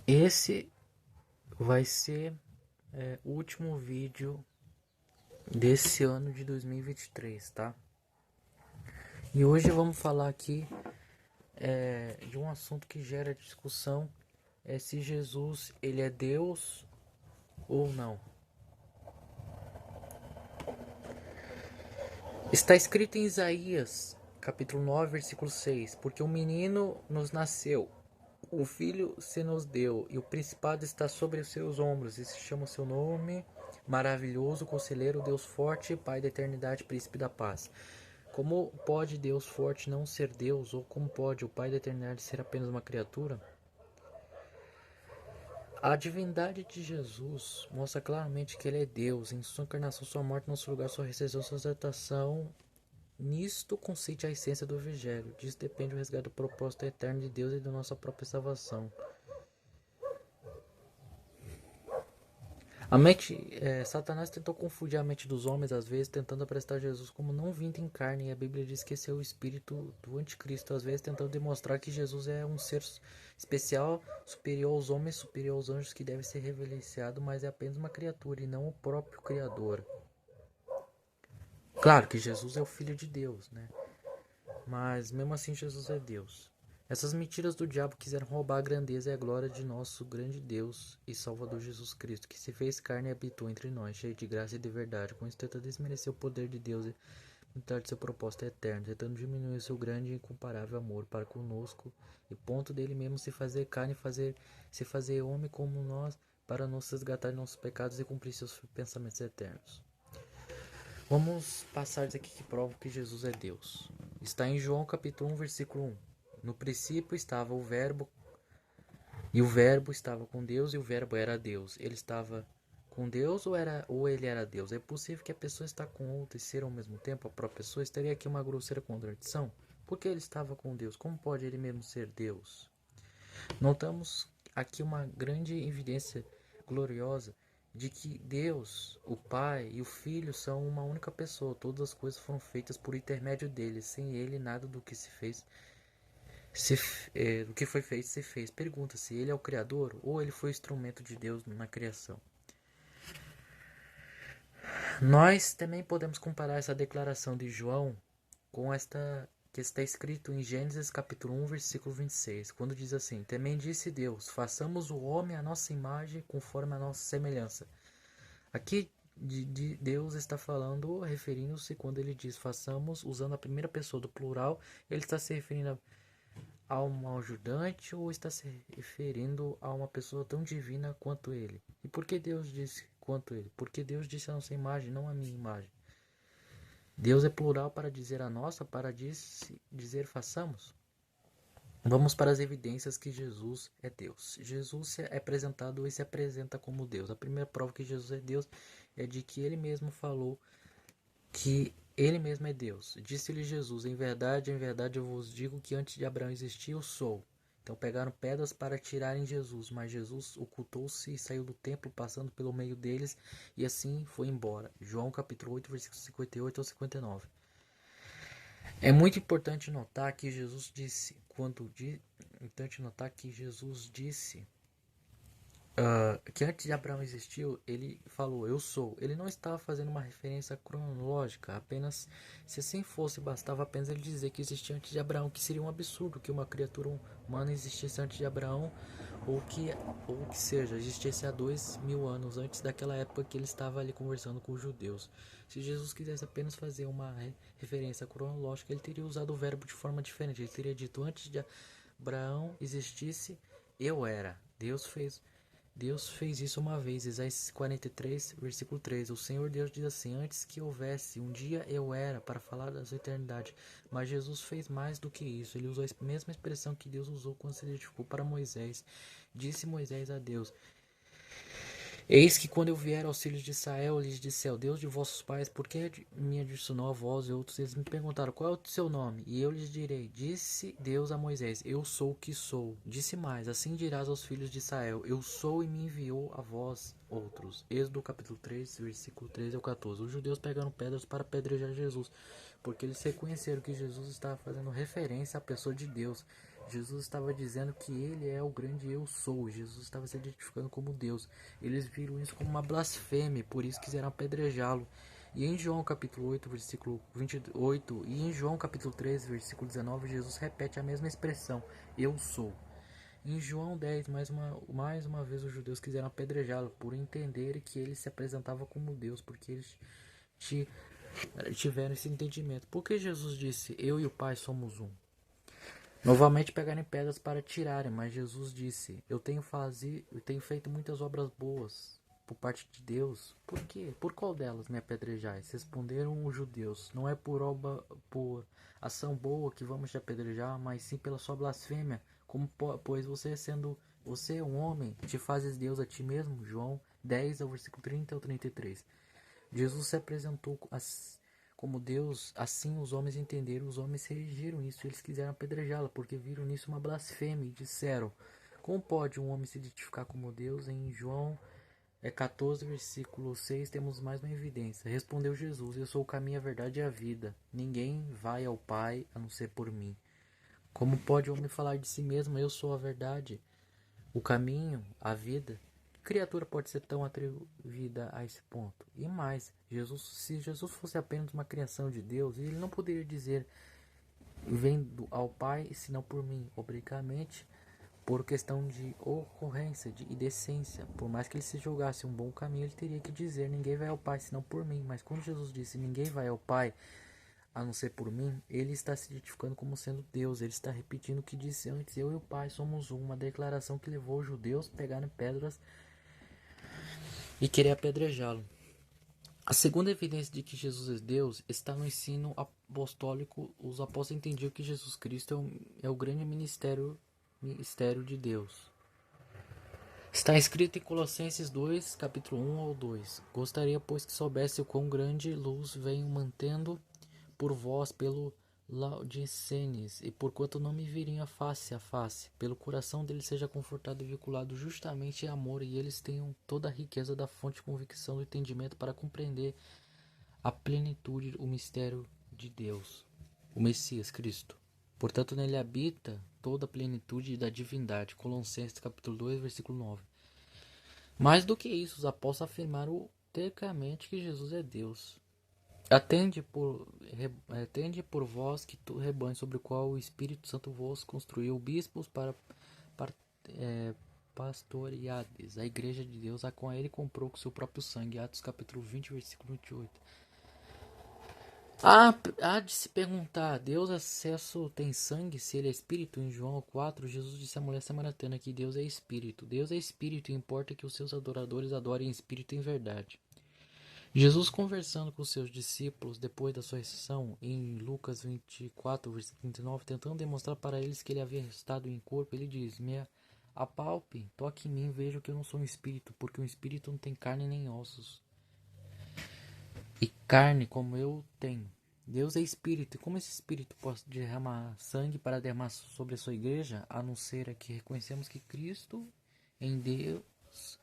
Esse vai ser o último vídeo desse ano de 2023, tá? E hoje vamos falar aqui de um assunto que gera discussão, é se Jesus ele é Deus ou não. Está escrito em Isaías, capítulo 9, versículo 6: Porque um menino nos nasceu, o filho se nos deu, e o principado está sobre os seus ombros, e se chama o seu nome Maravilhoso, Conselheiro, Deus Forte, Pai da Eternidade, Príncipe da Paz. Como pode Deus Forte não ser Deus, ou como pode o Pai da Eternidade ser apenas uma criatura? A divindade de Jesus mostra claramente que ele é Deus. Em sua encarnação, sua morte, nosso lugar, sua ressurreição, sua exaltação. Nisto consiste a essência do Evangelho. Disso depende o resgate do propósito eterno de Deus e da nossa própria salvação. Satanás tentou confundir a mente dos homens, às vezes, tentando apresentar Jesus como não vindo em carne, e a Bíblia diz que esse é o espírito do anticristo, às vezes tentando demonstrar que Jesus é um ser especial, superior aos homens, superior aos anjos, que deve ser reverenciado, mas é apenas uma criatura e não o próprio Criador. Claro que Jesus é o Filho de Deus, né? Mas mesmo assim Jesus é Deus. Essas mentiras do diabo quiseram roubar a grandeza e a glória de nosso grande Deus e Salvador Jesus Cristo, que se fez carne e habitou entre nós, cheio de graça e de verdade. Com isso tenta desmerecer o poder de Deus e imitar de seu propósito eterno, tentando diminuir o seu grande e incomparável amor para conosco, e ponto dele mesmo se fazer carne e se fazer homem como nós, para nos resgatar de nossos pecados e cumprir seus pensamentos eternos. Vamos passar aqui que prova que Jesus é Deus. Está em João capítulo 1, versículo 1. No princípio estava o verbo, e o verbo estava com Deus, e o verbo era Deus. Ele estava com Deus ou ele era Deus? É possível que a pessoa está com outra e ser ao mesmo tempo a própria pessoa? Estaria aqui uma grosseira contradição? Porque ele estava com Deus, como pode ele mesmo ser Deus? Notamos aqui uma grande evidência gloriosa de que Deus, o Pai e o Filho são uma única pessoa. Todas as coisas foram feitas por intermédio dele. Sem ele, nada do que se fez, do que foi feito se fez. Pergunta se ele é o Criador ou ele foi instrumento de Deus na criação. Nós também podemos comparar essa declaração de João com esta que está escrito em Gênesis capítulo 1, versículo 26, quando diz assim: Também disse Deus, façamos o homem à nossa imagem, conforme a nossa semelhança. Aqui Deus está falando, referindo-se quando ele diz façamos, usando a primeira pessoa do plural, ele está se referindo a um ajudante ou está se referindo a uma pessoa tão divina quanto ele? E por que Deus disse quanto ele? Porque Deus disse a nossa imagem, não a minha imagem. Deus é plural para dizer a nossa, para dizer façamos. Vamos para as evidências que Jesus é Deus. Jesus é apresentado e se apresenta como Deus. A primeira prova que Jesus é Deus é de que ele mesmo falou que ele mesmo é Deus. Disse-lhe Jesus: em verdade eu vos digo que antes de Abraão existir, eu sou. Então pegaram pedras para tirarem Jesus, mas Jesus ocultou-se e saiu do templo, passando pelo meio deles, e assim foi embora. João capítulo 8, versículos 58 ao 59. É muito importante notar que Jesus disse, que antes de Abraão existiu, ele falou, eu sou. Ele não estava fazendo uma referência cronológica, apenas, se assim fosse, bastava apenas ele dizer que existia antes de Abraão, que seria um absurdo que uma criatura humana existisse antes de Abraão, ou que seja, existisse há 2000 anos antes daquela época que ele estava ali conversando com os judeus. Se Jesus quisesse apenas fazer uma referência cronológica, ele teria usado o verbo de forma diferente. Ele teria dito, antes de Abraão existisse, eu era. Deus fez isso uma vez, Isaías 43, versículo 3. O Senhor Deus diz assim: Antes que houvesse, um dia eu era, para falar da sua eternidade. Mas Jesus fez mais do que isso. Ele usou a mesma expressão que Deus usou quando se identificou para Moisés. Disse Moisés a Deus: Eis que quando eu vier aos filhos de Israel, lhes disse ao Deus de vossos pais, por que me adicionou a vós e outros? Eles me perguntaram, qual é o seu nome? E eu lhes direi, disse Deus a Moisés, eu sou o que sou. Disse mais, assim dirás aos filhos de Israel, eu sou e me enviou a vós outros. Êxodo capítulo 3, versículo 13 ao 14. Os judeus pegaram pedras para apedrejar Jesus, porque eles reconheceram que Jesus estava fazendo referência à pessoa de Deus. Jesus estava dizendo que ele é o grande eu sou. Jesus estava se identificando como Deus. Eles viram isso como uma blasfêmia, por isso quiseram apedrejá-lo. E em João capítulo 8, versículo 28, e em João capítulo 13, versículo 19, Jesus repete a mesma expressão, eu sou. Em João 10, mais uma vez os judeus quiseram apedrejá-lo por entenderem que ele se apresentava como Deus, porque eles tiveram esse entendimento. Por que Jesus disse, eu e o Pai somos um? Novamente pegarem pedras para tirarem, mas Jesus disse, eu tenho feito muitas obras boas por parte de Deus. Por quê? Por qual delas me apedrejais? Responderam os judeus, não é por ação boa que vamos te apedrejar, mas sim pela sua blasfêmia, pois você é um homem, te fazes Deus a ti mesmo. João 10, ao versículo 30 ao 33. Jesus se apresentou como Deus, assim os homens entenderam, os homens reagiram isso, eles quiseram apedrejá-lo, porque viram nisso uma blasfêmia e disseram, como pode um homem se identificar como Deus? Em João 14, versículo 6, temos mais uma evidência. Respondeu Jesus, eu sou o caminho, a verdade e a vida, ninguém vai ao Pai a não ser por mim. Como pode o homem falar de si mesmo, eu sou a verdade, o caminho, a vida? Que criatura pode ser tão atrevida a esse ponto? E mais, se Jesus fosse apenas uma criação de Deus, ele não poderia dizer vendo ao Pai senão por mim, obrigatoriamente, por questão de ocorrência e decência. Por mais que ele se julgasse um bom caminho, ele teria que dizer ninguém vai ao Pai senão por mim. Mas quando Jesus disse ninguém vai ao Pai a não ser por mim, ele está se identificando como sendo Deus. Ele está repetindo o que disse antes, eu e o Pai somos um, uma declaração que levou os judeus a pegarem pedras e querer apedrejá-lo. A segunda evidência de que Jesus é Deus está no ensino apostólico. Os apóstolos entendiam que Jesus Cristo é o grande ministério de Deus. Está escrito em Colossenses 2, capítulo 1 ao 2. Gostaria, pois, que soubesse o quão grande luz venho mantendo por vós pelo Laodicenes, e porquanto não me viriam face a face, pelo coração deles seja confortado e vinculado justamente em amor, e eles tenham toda a riqueza da fonte de convicção do entendimento para compreender a plenitude, o mistério de Deus, o Messias Cristo. Portanto, nele habita toda a plenitude da divindade. Colossenses capítulo 2, versículo 9. Mais do que isso, os apóstolos afirmaram tecnicamente que Jesus é Deus. Atende por vós que tu rebanho sobre o qual o Espírito Santo vos construiu bispos para pastoreades, a igreja de Deus, a qual ele comprou com seu próprio sangue. Atos capítulo 20, versículo 28. Há de se perguntar, Deus acesso tem sangue se ele é espírito? Em João 4, Jesus disse à mulher samaritana que Deus é espírito. Deus é espírito e importa que os seus adoradores adorem em espírito e em verdade. Jesus conversando com seus discípulos depois da sua ressurreição, em Lucas 24, versículo 39, tentando demonstrar para eles que ele havia ressuscitado em corpo, ele diz, me apalpe, toque em mim, veja que eu não sou um espírito, porque um espírito não tem carne nem ossos. E carne como eu tenho. Deus é espírito, e como esse espírito pode derramar sangue para derramar sobre a sua igreja, a não ser que reconhecemos que Cristo em Deus,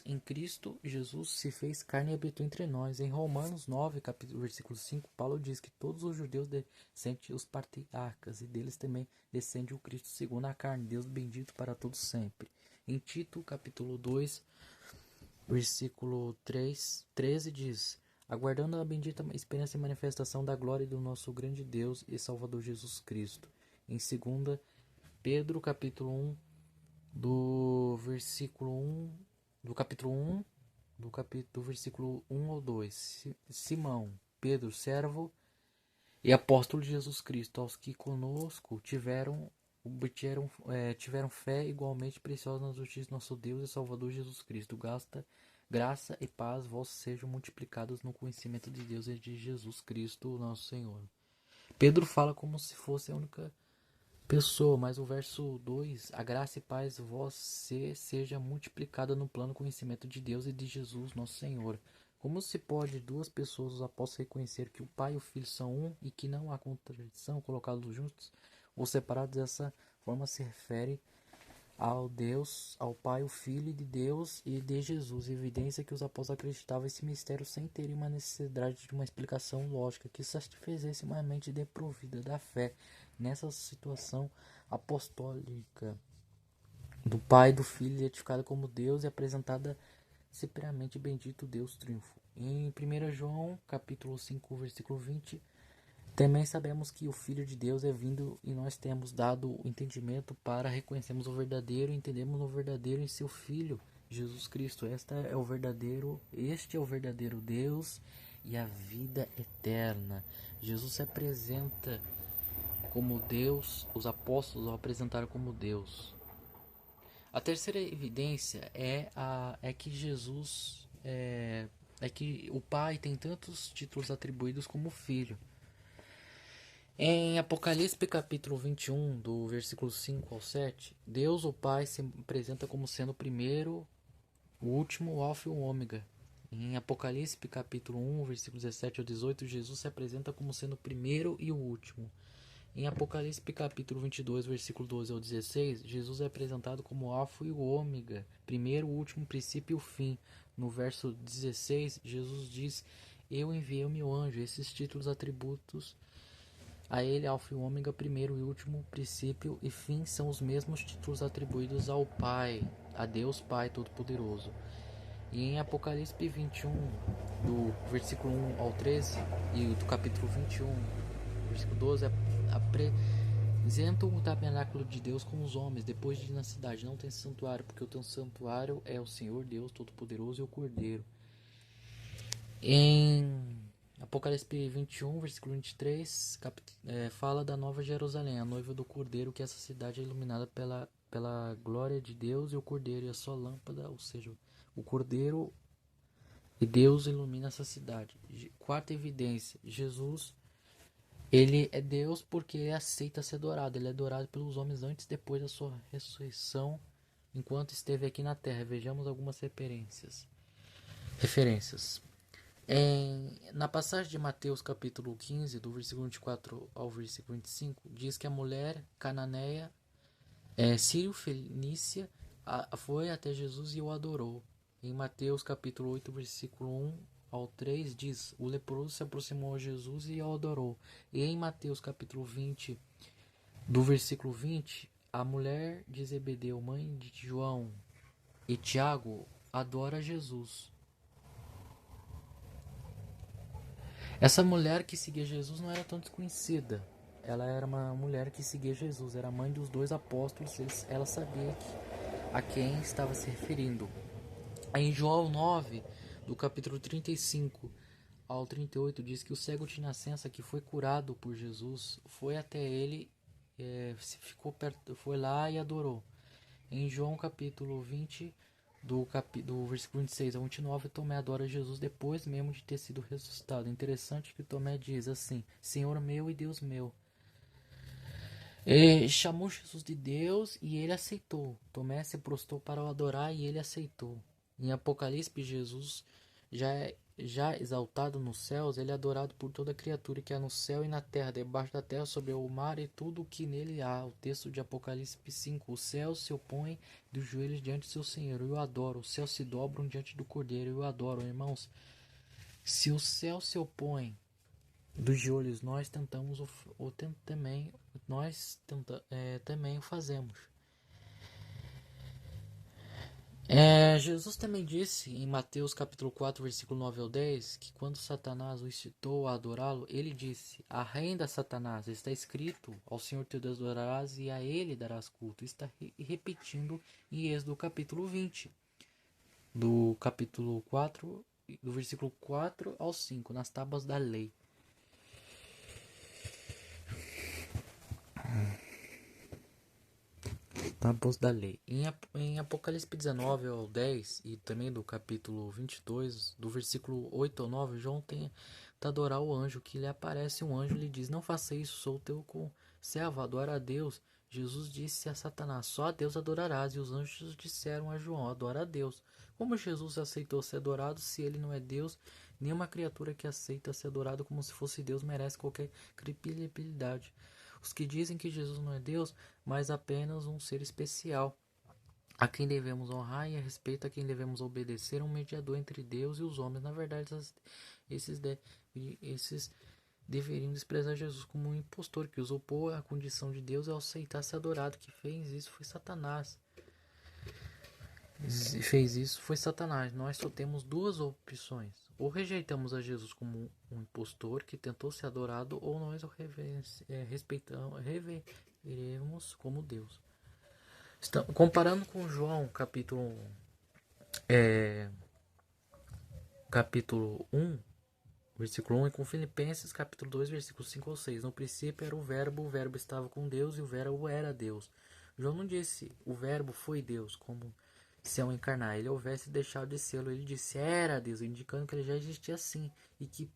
em Cristo Jesus, se fez carne e habitou entre nós. Em Romanos 9, capítulo, versículo 5, Paulo diz que todos os judeus descendem os patriarcas, e deles também descende o Cristo segundo a carne, Deus bendito para todos sempre. Em Tito, capítulo 2, versículo 13 diz, aguardando a bendita esperança e manifestação da glória do nosso grande Deus e Salvador Jesus Cristo. Em 2 Pedro, capítulo 1, do versículo 1, do capítulo 1, do versículo 1 ao 2. Simão, Pedro, servo e apóstolo de Jesus Cristo, aos que conosco tiveram fé igualmente preciosa na justiça de nosso Deus e Salvador Jesus Cristo. Graça e paz vós sejam multiplicados no conhecimento de Deus e de Jesus Cristo, nosso Senhor. Pedro fala como se fosse a única pessoa, mas o verso 2, a graça e paz você seja multiplicada no plano conhecimento de Deus e de Jesus, nosso Senhor. Como se pode duas pessoas, os apóstolos, reconhecer que o Pai e o Filho são um e que não há contradição colocados juntos ou separados? Dessa forma se refere ao Pai, o Filho de Deus e de Jesus, evidência que os apóstolos acreditavam esse mistério sem terem uma necessidade de uma explicação lógica que satisfizesse uma mente desprovida da fé. Nessa situação apostólica do Pai, do Filho, identificada como Deus e apresentada separamente bendito Deus triunfo. Em 1 João, capítulo 5, versículo 20, também sabemos que o Filho de Deus é vindo e nós temos dado o entendimento para reconhecermos o verdadeiro e entendemos o verdadeiro em seu Filho, Jesus Cristo. Este é o verdadeiro Deus e a vida eterna. Jesus se apresenta como Deus, os apóstolos o apresentaram como Deus. A terceira evidência é que Jesus é que o Pai tem tantos títulos atribuídos como o Filho. Em Apocalipse capítulo 21, do versículo 5 ao 7, Deus o Pai se apresenta como sendo o primeiro, o último, o alfa e o ômega. Em Apocalipse capítulo 1, versículo 17 ao 18, Jesus se apresenta como sendo o primeiro e o último. Em Apocalipse capítulo 22, versículo 12 ao 16, Jesus é apresentado como o alfa e o ômega, primeiro, o último, o princípio e o fim. No verso 16, Jesus diz: Eu enviei o meu anjo. Esses títulos atributos a ele, alfa e ômega, primeiro e último, princípio e fim, são os mesmos títulos atribuídos ao Pai, a Deus Pai Todo-Poderoso. E em Apocalipse 21, do versículo 1 ao 13, e do capítulo 21, versículo 12, apresentam o tabernáculo de Deus com os homens. Depois de ir na cidade, não tem santuário, porque o teu santuário é o Senhor Deus Todo-Poderoso e o Cordeiro. Em Apocalipse 21, versículo 23, fala da Nova Jerusalém, a noiva do Cordeiro, que essa cidade é iluminada pela glória de Deus e o Cordeiro, e a sua lâmpada, ou seja, o Cordeiro e Deus ilumina essa cidade. Quarta evidência, Jesus, ele é Deus porque ele aceita ser adorado. Ele é adorado pelos homens antes e depois da sua ressurreição, enquanto esteve aqui na terra. Vejamos algumas referências. Na passagem de Mateus capítulo 15, do versículo 24 ao versículo 25, diz que a mulher cananeia, sírio-fenícia, foi até Jesus e o adorou. Em Mateus capítulo 8, versículo 1 ao 3, diz: O leproso se aproximou a Jesus e o adorou. E em Mateus capítulo 20, do versículo 20, a mulher de Zebedeu, mãe de João e Tiago, adora Jesus. Essa mulher que seguia Jesus não era tão desconhecida. Ela era uma mulher que seguia Jesus, era mãe dos dois apóstolos, ela sabia a quem estava se referindo. Em João 9, do capítulo 35 ao 38, diz que o cego de nascença que foi curado por Jesus foi até ele, foi lá e adorou. Em João capítulo 20, do versículo 26 ao 29, Tomé adora Jesus depois mesmo de ter sido ressuscitado. Interessante que Tomé diz assim: Senhor meu e Deus meu. Chamou Jesus de Deus e ele aceitou. Tomé se prostrou para o adorar e ele aceitou. Em Apocalipse, Jesus já exaltado nos céus, ele é adorado por toda criatura que há no céu e na terra, debaixo da terra, sobre o mar e tudo o que nele há. O texto de Apocalipse 5. Os céus se opõem dos joelhos diante do seu Senhor, eu o adoro. Os céus se dobram diante do Cordeiro, eu o adoro. Irmãos, se o céu se opõe dos joelhos, nós tentamos também o fazemos. Jesus também disse em Mateus capítulo 4, versículo 9 ao 10, que quando Satanás o incitou a adorá-lo, ele disse: Arrenda, Satanás, está escrito, ao Senhor teu Deus adorarás e a ele darás culto. Está repetindo em Êxodo capítulo 20, do capítulo 4, do versículo 4 ao 5, nas tábuas da lei. Tábuas da lei. Em Apocalipse 19 ao 10 e também do capítulo 22, do versículo 8 ao 9, João tenta adorar o anjo, que lhe aparece um anjo e lhe diz: Não faça isso, sou teu servo, adora a Deus. Jesus disse a Satanás: Só a Deus adorarás. E os anjos disseram a João: Adora a Deus. Como Jesus aceitou ser adorado se ele não é Deus? Nenhuma criatura que aceita ser adorado como se fosse Deus merece qualquer credibilidade. Os que dizem que Jesus não é Deus, mas apenas um ser especial. a quem devemos honrar e a respeito a quem devemos obedecer, um mediador entre Deus e os homens. Na verdade, esses deveriam desprezar Jesus como um impostor que usurpou a condição de Deus ao aceitar ser adorado. Que fez isso foi Satanás. Nós só temos duas opções: ou rejeitamos a Jesus como um impostor que tentou ser adorado, ou nós o reveremos como Deus. Comparando com João capítulo 1, versículo 1, e com Filipenses capítulo 2, versículos 5 ou 6. No princípio era o verbo estava com Deus e o verbo era Deus. João não disse o verbo foi Deus, como se ao encarnar ele houvesse deixado de sê-lo. Ele disse era Deus, indicando que ele já existia assim. E que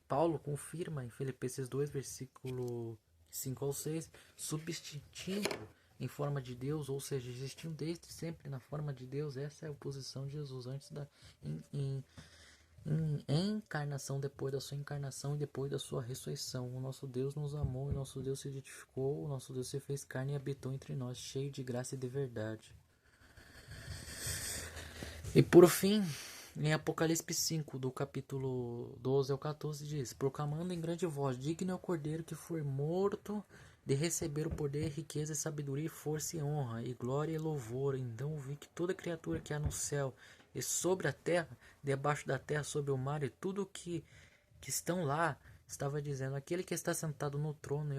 Paulo confirma em Filipenses 2, versículo 5 ao 6, substituindo em forma de Deus, ou seja, existiam desde sempre na forma de Deus. Essa é a posição de Jesus antes da encarnação, depois da sua encarnação e depois da sua ressurreição. O nosso Deus nos amou, o nosso Deus se identificou, o nosso Deus se fez carne e habitou entre nós, cheio de graça e de verdade. E por fim, em Apocalipse 5, do capítulo 12 ao 14, diz: proclamando em grande voz, digno é o Cordeiro que foi morto de receber o poder, riqueza, sabedoria, força e honra, e glória e louvor. Então vi que toda criatura que há no céu e sobre a terra, debaixo da terra, sobre o mar, e tudo que estão lá, estava dizendo: aquele que está sentado no trono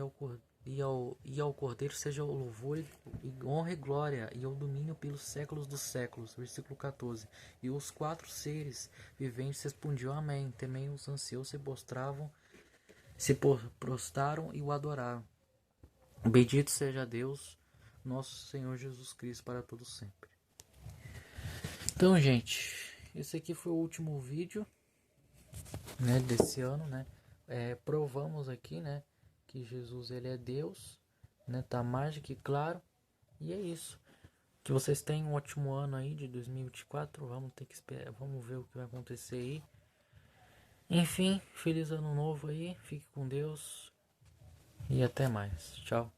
e ao Cordeiro seja o louvor e honra e glória e o domínio pelos séculos dos séculos. Versículo 14. E os quatro seres viventes respondiam amém. Também os anciãos se prostraram e o adoraram. Bendito seja Deus, nosso Senhor Jesus Cristo, para todos sempre. Então, gente, esse aqui foi o último vídeo, né, desse ano, né? Provamos aqui, né, que Jesus ele é Deus, né? Tá mais do que claro. E é isso. Que vocês tenham um ótimo ano aí de 2024. Vamos ter que esperar, vamos ver o que vai acontecer aí. Enfim, feliz ano novo aí. Fique com Deus e até mais. Tchau.